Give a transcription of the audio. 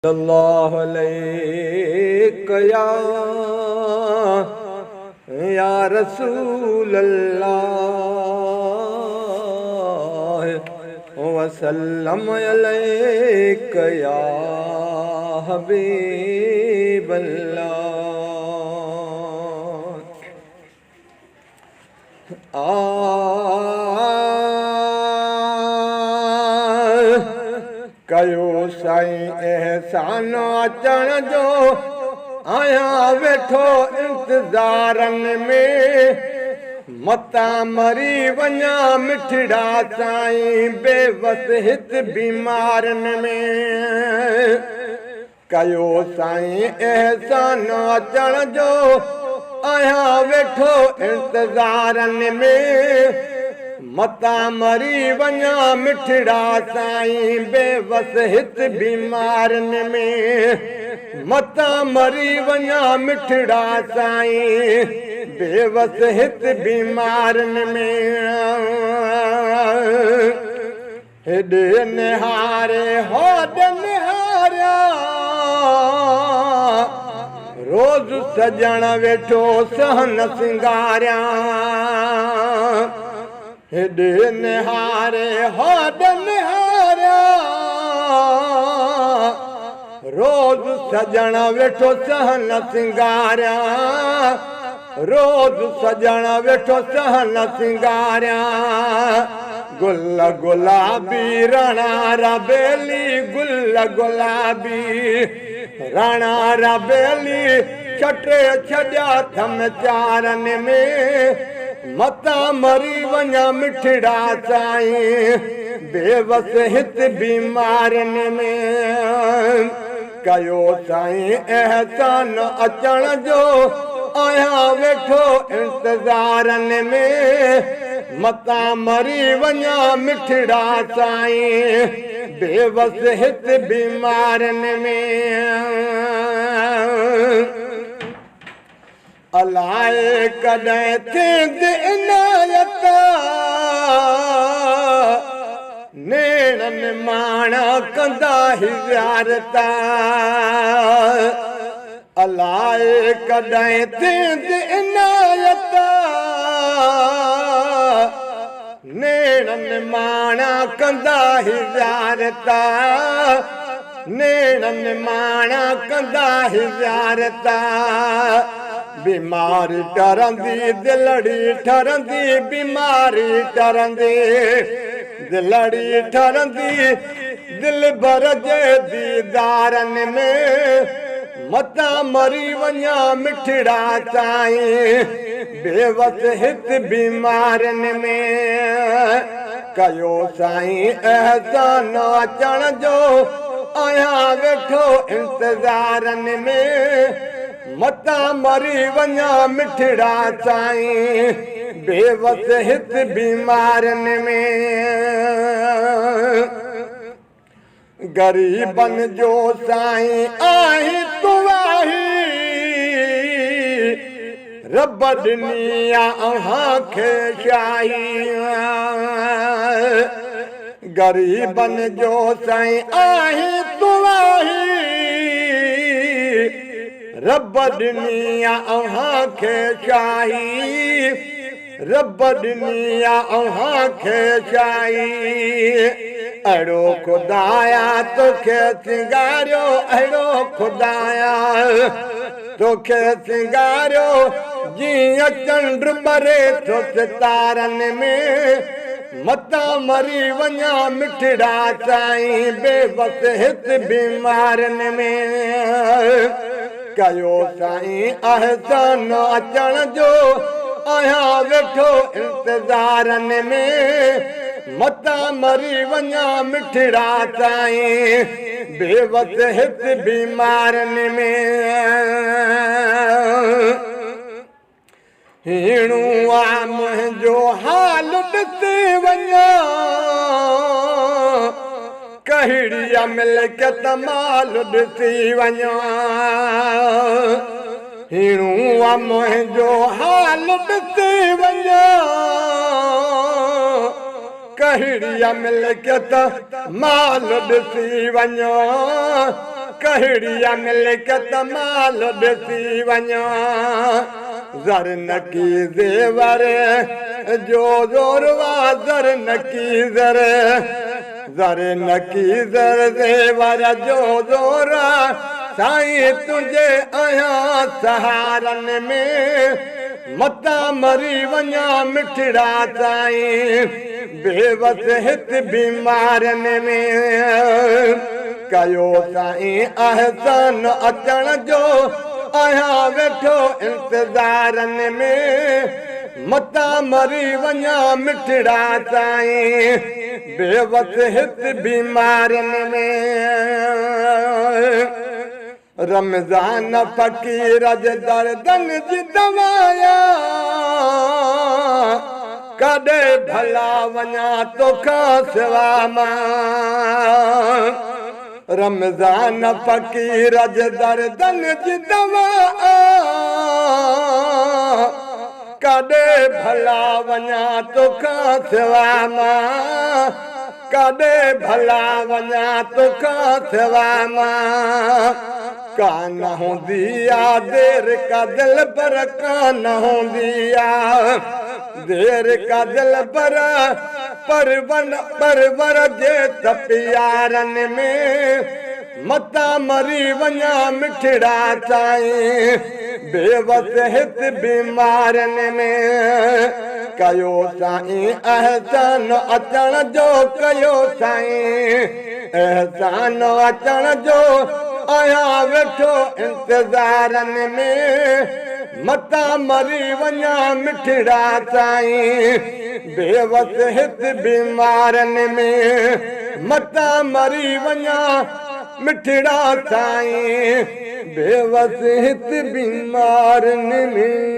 सल्लल्लाहु अलैहि या रसूल अल्लाह वसल्लम अलैका या हबीब अल्लाह कयो साईं एहसान अचण जो आया वेठो इंतज़ारन में मता मरी वञा मिठड़ा साईं बेवस हित बीमारन में कयो साईं एहसान अचण जो आया वेठो इंतज़ारन में मता मरी वञा मिठड़ा साईं बेवस हित बीमारन में मता मरी वञा मिठड़ा साईं बेवस हित बीमारन में हेॾे निहारे होॾे निहारिया रोज़ सजण वेठो सहन सिंगारिया हेॾे निहारे होॾे निहारिया रोज़ सजण वेठो सहन सिंगारिया रोज़ सजण वेठो सहन सिंगारिया गुल गुलाबी रणा रबेली गुल गुलाबी रणा रबेली छटे छॾिया थम चारन में मता मरी वञा मिठड़ा साईं बेवस हित बीमारन में कयो साईं एहसान अचण जो आया वेठो इंतज़ारन में मता मरी वञा मिठड़ा साईं बेवस हित बीमारन में अलाए कॾहिं थींदी इनायत नेणन माणा कंदा हिज़ारत अलाए कॾहिं थींदी इनायत नेणन माणा कंदा हिज़ारत नेणन माणा कंदा हिज़ारत बीमारी टरंदी दिलड़ी ठरंदी बीमारी टरंदी दिलड़ी ठरंदी दिल भर जे दीदारन में मता मरी वञा मिठड़ा साईं बेवस हित बीमारन में कयो साईं एहसान अचण जो आया वेठो इंतज़ारन में मता मरी वञा मिठड़ा साईं बेवस हित बीमारन में गरीबन जो साईं आही तू आही रब ॾिनी खे शाही गरीबन जो साईं आही तू आही रब ॾिनी खे शाही रब ॾिनी खे शाही अहिड़ो खुदाया तोखे सिंगारियो अहिड़ो खुदाया तोखे सिंगारियो जीअं चंड ॿरे थो सितारन में मता मरी वञा मिठड़ा साईं बेवस हित बीमारन में कयो साईं एहसान अचण जो आया वेठो इंतज़ारन में मता मरी वञा मिठड़ा साईं बेवस हित बीमारन में हीणू आ मुंहिंजो हाल ॾिसी वञा कहिड़ीअ मिल्कियत माल ॾिसी वञा हीणू आ मुंहिंजो हाल ॾिसी वञा कहिड़ीअ मिल्कियत माल ॾिसी वञो कहिड़ीअ मिल्कत माल ॾिसी वञा ज़र नकी ज़ेवर जो ज़ोरवा ज़र नकी ज़र नकी ज़र ज़ेवर जो ज़ोरा साईं तुंहिंजे आहियां सहारनि में मता मरी वञा मिठड़ा साईं बेवस हित बीमारनि में कयो साईं अहसान अचण जो आहियां वेठो इंतज़ारनि में मता मरी वञा मिठड़ा साईं बेवस हित बीमारनि में रमज़ान फ़क़ीर जे दर्दनि जी दवाया कॾे भला वञा तोखां सिवा मां रमज़ान फ़क़ीर जे दर्दनि जी दवा कॾे भला वञा तोखां सिवा मां कॾे भला वञा तोखां सिवा मां कान हूंदी आ देर का दिल पर कान हूंदी आ देर का दिल पर परवर जे तपियारनि में मता मरी वञा मिठड़ा साईं बेवस हित बीमारनि में कयो साईं अहसान अचण जो कयो साईं अहसान अचण जो आहियां वेठो इंतज़ारनि में मता मरी वञा मिठड़ा साईं बेवस हित बीमारनि में मता मरी वञा मिठड़ा साईं बेवस हित बीमारनि में